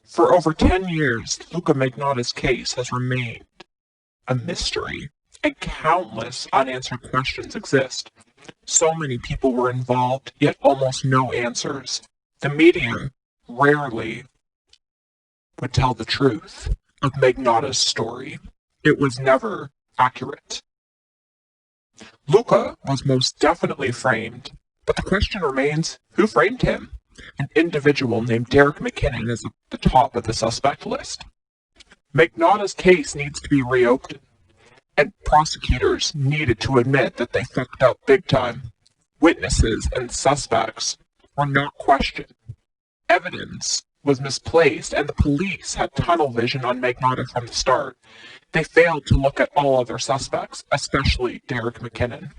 For over 10 years, Luka Magnotta's case has remained a mystery, and countless unanswered questions exist. So many people were involved, yet almost no answers. The media rarely would tell the truth of Magnotta's story. It was never accurate. Luka was most definitely framed, but the question remains, who framed him? An individual named Derek Mackinnon is at the top of the suspect list. Magnotta's case needs to be reopened, and prosecutors needed to admit that they fucked up big time. Witnesses and suspects were not questioned. Evidence was misplaced, and the police had tunnel vision on Magnotta from the start. They failed to look at all other suspects, especially Derek Mackinnon.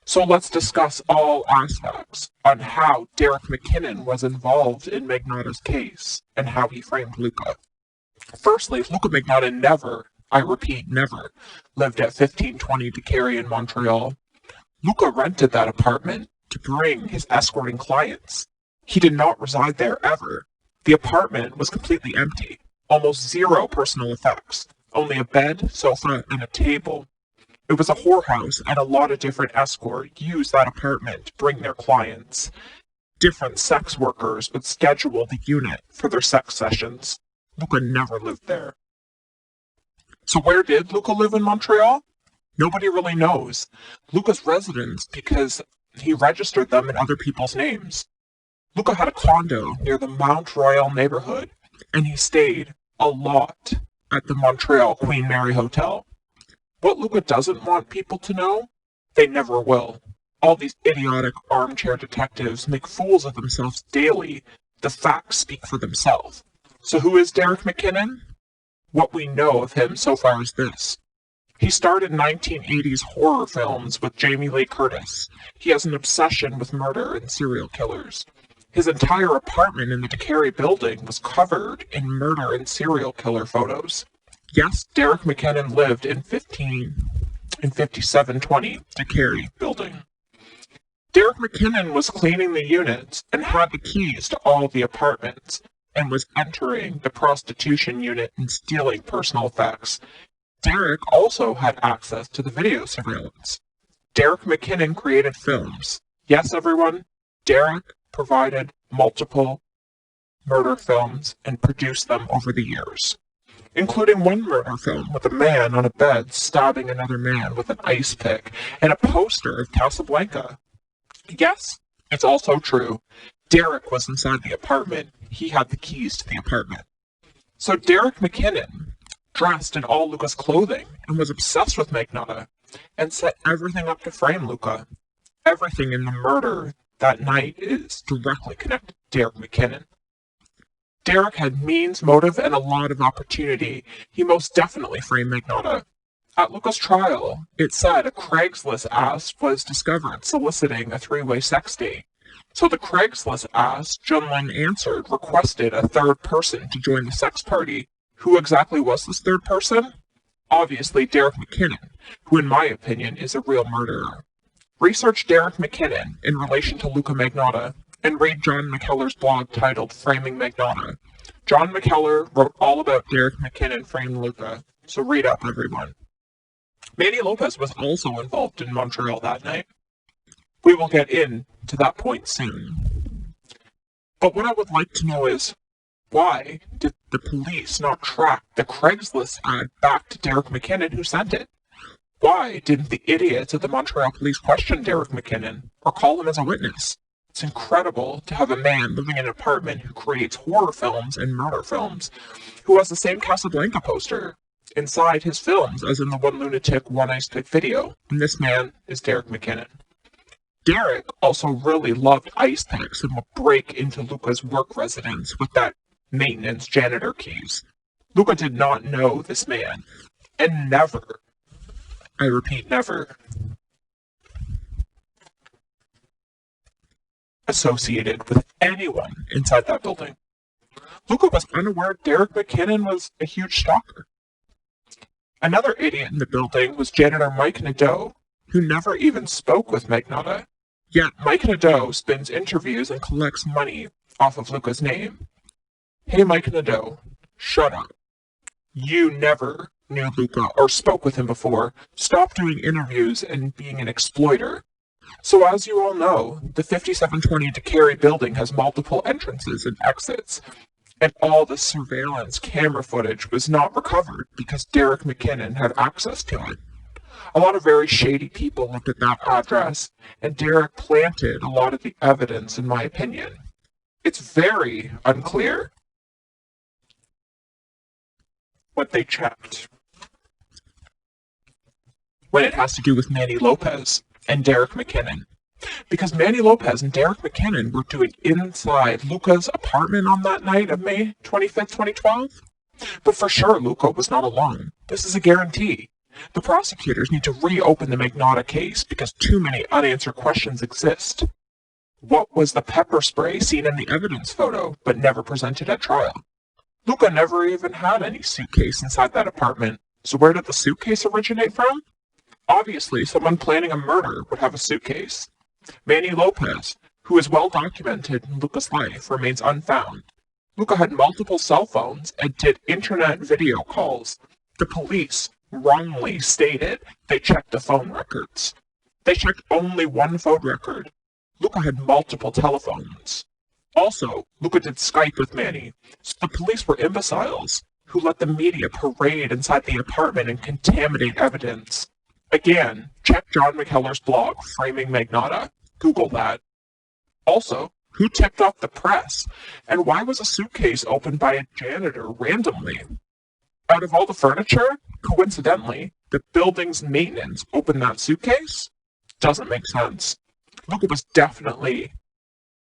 So let's discuss all aspects on how Derek Mackinnon was involved in Magnotta's case and how he framed Luka. Firstly, Luka Magnotta never, I repeat, never, lived at 1520 DeCarry in Montreal. Luka rented that apartment to bring his escorting clients. He did not reside there ever. The apartment was completely empty, almost zero personal effects, only a bed, sofa, and a table. It was a whorehouse, and a lot of different escorts used that apartment to bring their clients. Different sex workers would schedule the unit for their sex sessions. Luka never lived there. So where did Luka live in Montreal? Nobody really knows. Luka's residence because he registered them in other people's names. Luka had a condo near the Mount Royal neighborhood, and he stayed a lot at the Montreal Queen Mary Hotel. What Luka doesn't want people to know, they never will. All these idiotic armchair detectives make fools of themselves daily. The facts speak for themselves. So who is Derek Mackinnon? What we know of him so far is this. He started 1980s horror films with Jamie Lee Curtis. He has an obsession with murder and serial killers. His entire apartment in the DeCarry building was covered in murder and serial killer photos. Yes, Derek Mackinnon lived in 5720 DeCarry building. Derek Mackinnon was cleaning the units and had the keys to all the apartments and was entering the prostitution unit and stealing personal effects. Derek also had access to the video surveillance. Derek Mackinnon created films. Yes, everyone, Derek provided multiple murder films and produced them over the years, including one murder film with a man on a bed stabbing another man with an ice pick and a poster of Casablanca. Yes, it's also true. Derek was inside the apartment. He had the keys to the apartment. So Derek Mackinnon dressed in all Luka's clothing and was obsessed with Magnotta and set everything up to frame Luka. Everything in the murder that night is directly connected to Derek Mackinnon. Derek had means, motive, and a lot of opportunity. He most definitely framed Magnotta. At Luka's trial, it said a Craigslist ad was discovered soliciting a three-way sex date. So the Craigslist ad, Junlin answered, requested a third person to join the sex party. Who exactly was this third person? Obviously Derek Mackinnon, who in my opinion is a real murderer. Research Derek Mackinnon in relation to Luka Magnotta and read John McKellar's blog titled Framing Magnotta. John McKellar wrote all about Derek Mackinnon framed Luka, so read up, everyone. Manny Lopez was also involved in Montreal that night. We will get into that point soon. But what I would like to know is, why did the police not track the Craigslist ad back to Derek Mackinnon who sent it? Why didn't the idiots at the Montreal police question Derek Mackinnon or call him as a witness? It's incredible to have a man living in an apartment who creates horror films and murder films, who has the same Casablanca poster inside his films as in the One Lunatic, One Ice Pick video. And this man is Derek Mackinnon. Derek also really loved ice picks and would break into Luka's work residence with that maintenance janitor keys. Luka did not know this man, and never, I repeat, never, associated with anyone inside that building. Luka was unaware Derek Mackinnon was a huge stalker. Another idiot in the building was janitor Mike Nadeau, who never even spoke with Magnotta. Yet Mike Nadeau spins interviews and collects money off of Luka's name. Hey, Mike Nadeau, shut up. You never knew Luka or spoke with him before. Stop doing interviews and being an exploiter. So as you all know, the 5720 DeCary building has multiple entrances and exits, and all the surveillance camera footage was not recovered because Derek Mackinnon had access to it. A lot of very shady people looked at that address, and Derek planted a lot of the evidence, in my opinion. It's very unclear what they checked when it has to do with Manny Lopez and Derek Mackinnon. Because Manny Lopez and Derek Mackinnon were doing inside Luka's apartment on that night of May 25th, 2012. But for sure, Luka was not alone. This is a guarantee. The prosecutors need to reopen the Magnotta case because too many unanswered questions exist. What was the pepper spray seen in the evidence photo but never presented at trial? Luka never even had any suitcase inside that apartment, so where did the suitcase originate from? Obviously, someone planning a murder would have a suitcase. Manny Lopez, who is well documented in Luka's life, remains unfound. Luka had multiple cell phones and did internet video calls. The police wrongly stated they checked the phone records. They checked only one phone record. Luka had multiple telephones. Also, Luka did Skype with Manny, so the police were imbeciles who let the media parade inside the apartment and contaminate evidence. Again, check John McKellar's blog, Framing Magnotta. Google that. Also, who tipped off the press? And why was a suitcase opened by a janitor randomly? Out of all the furniture, coincidentally, the building's maintenance opened that suitcase? Doesn't make sense. Luka was definitely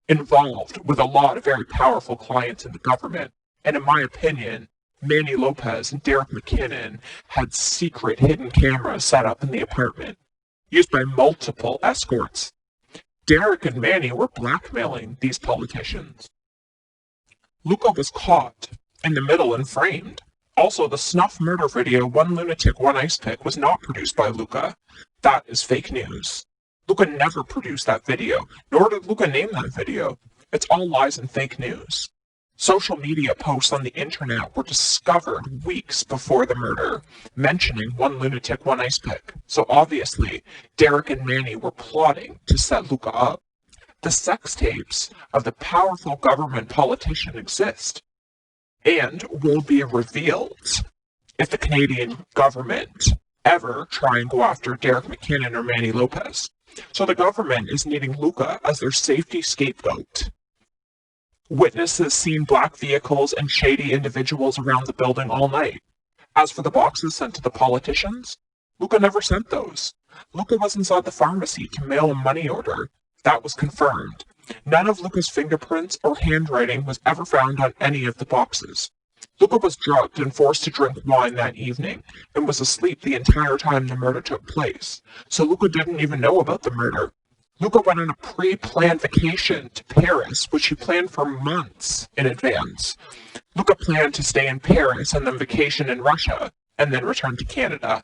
involved with a lot of very powerful clients in the government, and in my opinion, Manny Lopez and Derek Mackinnon had secret hidden cameras set up in the apartment, used by multiple escorts. Derek and Manny were blackmailing these politicians. Luka was caught in the middle and framed. Also, the snuff murder video, One Lunatic, One Ice Pick, was not produced by Luka. That is fake news. Luka never produced that video, nor did Luka name that video. It's all lies and fake news. Social media posts on the internet were discovered weeks before the murder, mentioning One Lunatic, One Ice Pick. So obviously, Derek and Manny were plotting to set Luka up. The sex tapes of the powerful government politician exist, and will be revealed if the Canadian government ever try and go after Derek Mackinnon or Manny Lopez. So the government is needing Luka as their safety scapegoat. Witnesses seen black vehicles and shady individuals around the building all night. As for the boxes sent to the politicians, Luka never sent those. Luka was inside the pharmacy to mail a money order. That was confirmed. None of Luka's fingerprints or handwriting was ever found on any of the boxes. Luka was drugged and forced to drink wine that evening, and was asleep the entire time the murder took place, so Luka didn't even know about the murder. Luka went on a pre-planned vacation to Paris, which he planned for months in advance. Luka planned to stay in Paris and then vacation in Russia, and then return to Canada.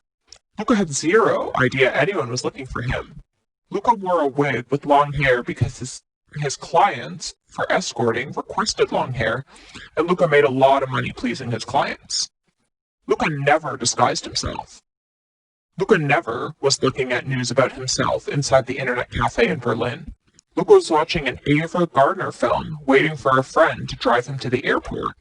Luka had zero idea anyone was looking for him. Luka wore a wig with long hair because his clients for escorting requested long hair, and Luka made a lot of money pleasing his clients. Luka never disguised himself. Luka never was looking at news about himself inside the internet cafe in Berlin. Luka was watching an Ava Gardner film, waiting for a friend to drive him to the airport.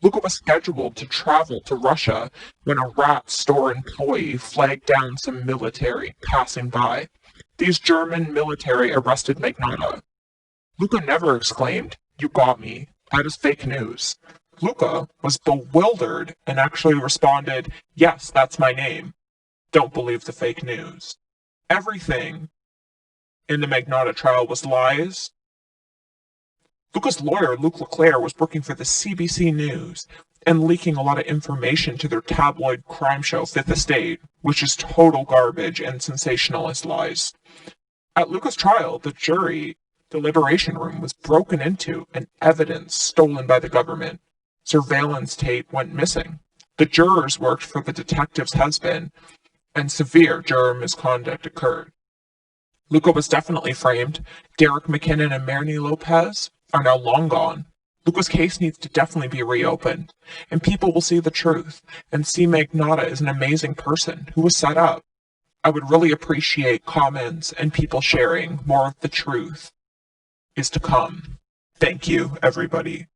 Luka was scheduled to travel to Russia when a rat store employee flagged down some military passing by. These German military arrested Magnotta. Luka never exclaimed, "You got me. That is fake news." Luka was bewildered and actually responded, "Yes, that's my name. Don't believe the fake news." Everything in the Magnotta trial was lies. Luka's lawyer, Luke LeClaire, was working for the CBC News and leaking a lot of information to their tabloid crime show, Fifth Estate, which is total garbage and sensationalist lies. At Luka's trial, the jury deliberation room was broken into and evidence stolen by the government. Surveillance tape went missing. The jurors worked for the detective's husband, and severe juror misconduct occurred. Luka was definitely framed. Derek Mackinnon and Manny Lopez are now long gone. Luka's case needs to definitely be reopened, and people will see the truth and see Magnotta is an amazing person who was set up. I would really appreciate comments and people sharing more of the truth is to come. Thank you, everybody.